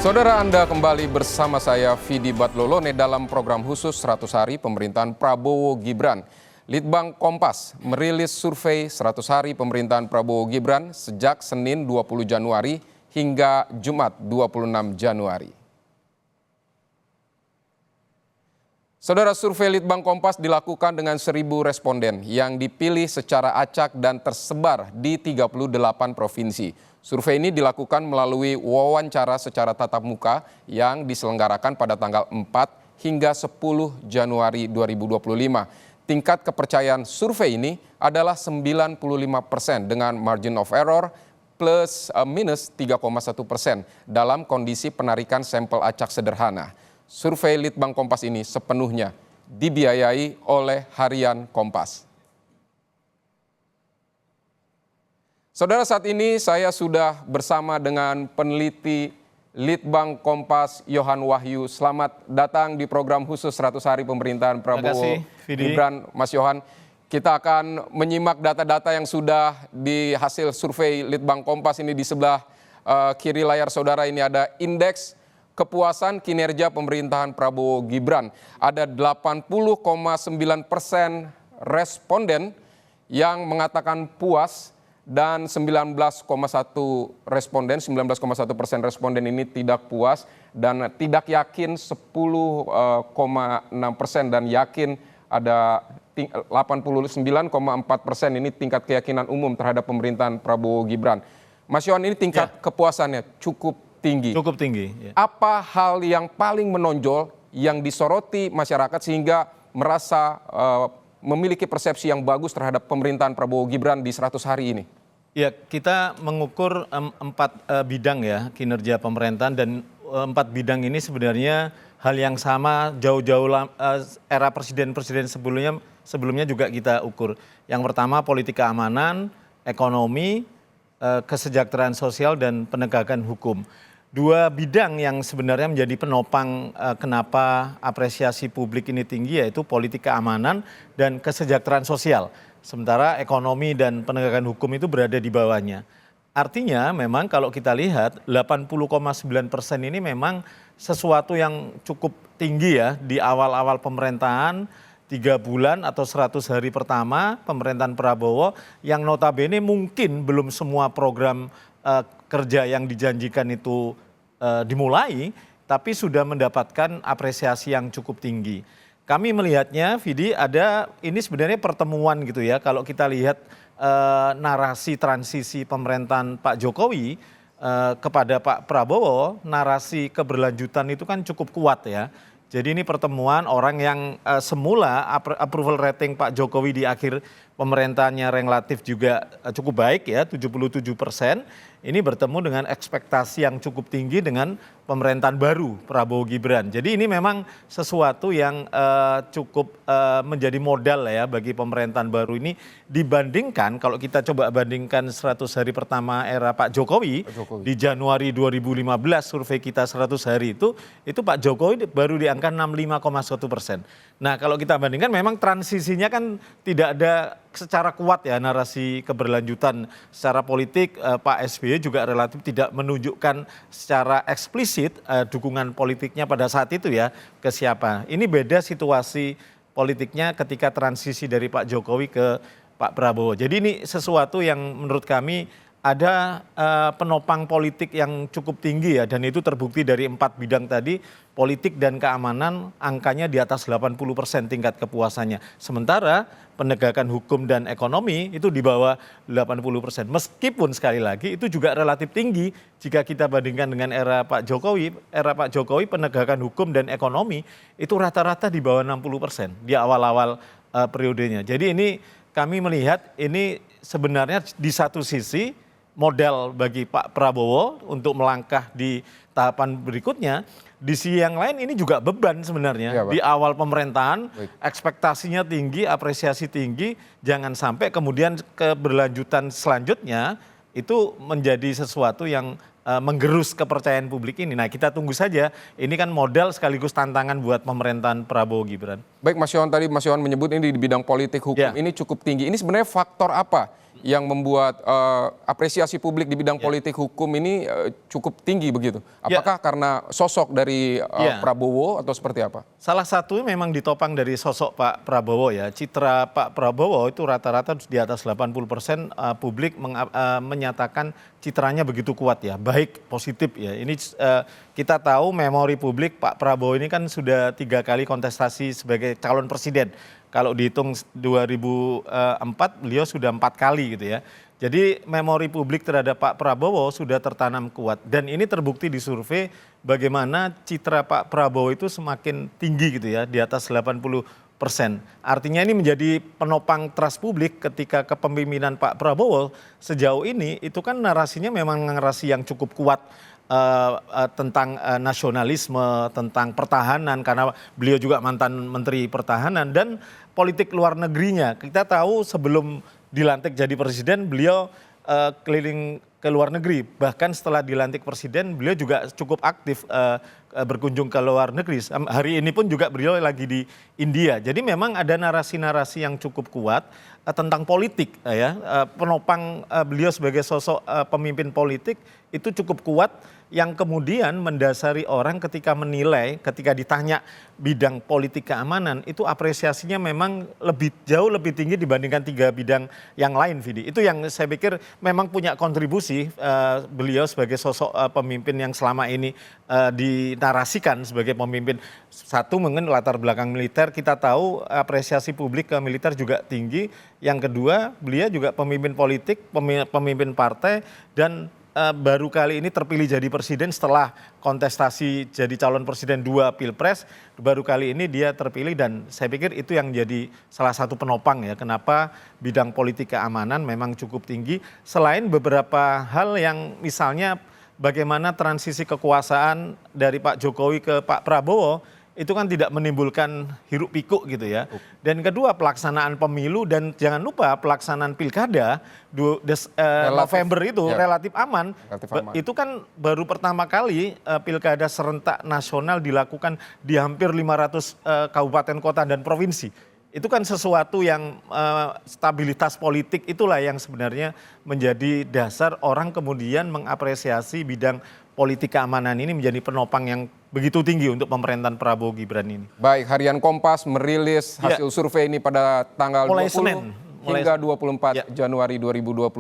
Saudara, Anda kembali bersama saya Vidi Batlolone dalam program khusus 100 hari pemerintahan Prabowo Gibran. Litbang Kompas merilis survei 100 hari pemerintahan Prabowo Gibran sejak Senin 20 Januari hingga Jumat 26 Januari. Saudara, survei Litbang Kompas dilakukan dengan 1.000 responden yang dipilih secara acak dan tersebar di 38 provinsi. Survei ini dilakukan melalui wawancara secara tatap muka yang diselenggarakan pada tanggal 4 hingga 10 Januari 2025. Tingkat kepercayaan survei ini adalah 95% dengan margin of error plus minus 3,1% dalam kondisi penarikan sampel acak sederhana. Survei Litbang Kompas ini sepenuhnya dibiayai oleh Harian Kompas. Saudara, saat ini saya sudah bersama dengan peneliti Litbang Kompas Yohan Wahyu. Selamat datang di program khusus 100 hari pemerintahan Prabowo Gibran, Mas Yohan. Kita akan menyimak data-data yang sudah di hasil survei Litbang Kompas ini. Di sebelah kiri layar saudara ini ada indeks kepuasan kinerja pemerintahan Prabowo Gibran. Ada 80,9% responden yang mengatakan puas dan 19,1% responden ini tidak puas dan tidak yakin 10,6% dan yakin ada 89,4% ini tingkat keyakinan umum terhadap pemerintahan Prabowo Gibran. Mas Yohan, ini tingkat kepuasannya cukup tinggi. Cukup tinggi. Ya. Apa hal yang paling menonjol yang disoroti masyarakat sehingga merasa memiliki persepsi yang bagus terhadap pemerintahan Prabowo Gibran di 100 hari ini? Ya, kita mengukur 4 bidang ya kinerja pemerintahan, dan 4 bidang ini sebenarnya hal yang sama jauh-jauh era presiden-presiden sebelumnya juga kita ukur. Yang pertama politik keamanan, ekonomi, kesejahteraan sosial, dan penegakan hukum. 2 bidang yang sebenarnya menjadi penopang kenapa apresiasi publik ini tinggi, yaitu politik keamanan dan kesejahteraan sosial. Sementara ekonomi dan penegakan hukum itu berada di bawahnya. Artinya memang kalau kita lihat 80,9% ini memang sesuatu yang cukup tinggi ya di awal-awal pemerintahan, 3 bulan atau 100 hari pertama pemerintahan Prabowo, yang notabene mungkin belum semua program kerja yang dijanjikan itu dimulai, tapi sudah mendapatkan apresiasi yang cukup tinggi. Kami melihatnya, Vidi, ada ini sebenarnya pertemuan gitu ya. Kalau kita lihat narasi transisi pemerintahan Pak Jokowi kepada Pak Prabowo, narasi keberlanjutan itu kan cukup kuat ya. Jadi ini pertemuan orang yang semula approval rating Pak Jokowi di akhir pemerintahannya relatif juga cukup baik ya, 77%. Ini bertemu dengan ekspektasi yang cukup tinggi dengan pemerintahan baru Prabowo Gibran. Jadi ini memang sesuatu yang cukup menjadi modal ya bagi pemerintahan baru ini, dibandingkan kalau kita coba bandingkan 100 hari pertama era Pak Jokowi. Di Januari 2015 survei kita 100 hari itu Pak Jokowi baru di angka 65,1%. Nah kalau kita bandingkan memang transisinya kan tidak ada secara kuat ya narasi keberlanjutan secara politik. Pak SBY juga relatif tidak menunjukkan secara eksplisit dukungan politiknya pada saat itu ya ke siapa. Ini beda situasi politiknya ketika transisi dari Pak Jokowi ke Pak Prabowo. Jadi ini sesuatu yang menurut kami ada penopang politik yang cukup tinggi ya, dan itu terbukti dari 4 bidang tadi. Politik dan keamanan angkanya di atas 80% tingkat kepuasannya. Sementara penegakan hukum dan ekonomi itu di bawah 80%. Meskipun sekali lagi itu juga relatif tinggi jika kita bandingkan dengan era Pak Jokowi. Era Pak Jokowi penegakan hukum dan ekonomi itu rata-rata di bawah 60% di awal-awal periodenya. Jadi ini kami melihat ini sebenarnya di satu sisi modal bagi Pak Prabowo untuk melangkah di tahapan berikutnya. Di sisi yang lain ini juga beban sebenarnya. Ya, di awal pemerintahan ekspektasinya tinggi, apresiasi tinggi, jangan sampai kemudian keberlanjutan selanjutnya itu menjadi sesuatu yang menggerus kepercayaan publik ini. Nah kita tunggu saja, ini kan modal sekaligus tantangan buat pemerintahan Prabowo Gibran. Baik Mas Yohan, tadi Mas Yohan menyebut ini di bidang politik hukum ini cukup tinggi. Ini sebenarnya faktor apa yang membuat apresiasi publik di bidang politik hukum ini cukup tinggi begitu? Apakah karena sosok dari Prabowo atau seperti apa? Salah satu memang ditopang dari sosok Pak Prabowo ya. Citra Pak Prabowo itu rata-rata di atas 80% publik menyatakan citranya begitu kuat ya, baik positif ya. Ini kita tahu memori publik Pak Prabowo ini kan sudah 3 kali kontestasi sebagai calon presiden. Kalau dihitung 2004 beliau sudah 4 kali gitu ya. Jadi memori publik terhadap Pak Prabowo sudah tertanam kuat. Dan ini terbukti di survei bagaimana citra Pak Prabowo itu semakin tinggi gitu ya, di atas 80%. Artinya ini menjadi penopang trust publik ketika kepemimpinan Pak Prabowo sejauh ini itu kan narasinya memang narasi yang cukup kuat. Tentang nasionalisme, tentang pertahanan karena beliau juga mantan menteri pertahanan dan politik luar negerinya. Kita tahu sebelum dilantik jadi presiden beliau keliling ke luar negeri. Bahkan setelah dilantik presiden beliau juga cukup aktif berkunjung ke luar negeri. Hari ini pun juga beliau lagi di India. Jadi memang ada narasi-narasi yang cukup kuat tentang politik ya. Penopang beliau sebagai sosok pemimpin politik itu cukup kuat yang kemudian mendasari orang ketika menilai, ketika ditanya bidang politik keamanan itu apresiasinya memang jauh lebih tinggi dibandingkan 3 bidang yang lain, Vidi. Itu yang saya pikir memang punya kontribusi beliau sebagai sosok pemimpin yang selama ini dinarasikan sebagai pemimpin. Satu mungkin latar belakang militer, kita tahu apresiasi publik ke militer juga tinggi. Yang kedua beliau juga pemimpin politik, pemimpin partai dan baru kali ini terpilih jadi presiden setelah kontestasi jadi calon presiden 2 pilpres, baru kali ini dia terpilih dan saya pikir itu yang jadi salah satu penopang ya kenapa bidang politik keamanan memang cukup tinggi. Selain beberapa hal yang misalnya bagaimana transisi kekuasaan dari Pak Jokowi ke Pak Prabowo, itu kan tidak menimbulkan hiruk pikuk gitu ya. Dan kedua pelaksanaan pemilu dan jangan lupa pelaksanaan pilkada November itu relatif aman. Itu kan baru pertama kali pilkada serentak nasional dilakukan di hampir 500 kabupaten kota dan provinsi. Itu kan sesuatu yang stabilitas politik itulah yang sebenarnya menjadi dasar orang kemudian mengapresiasi bidang politik keamanan ini menjadi penopang yang begitu tinggi untuk pemerintahan Prabowo Gibran ini. Baik, Harian Kompas merilis hasil survei ini pada tanggal 20 hingga 24 Januari 2025.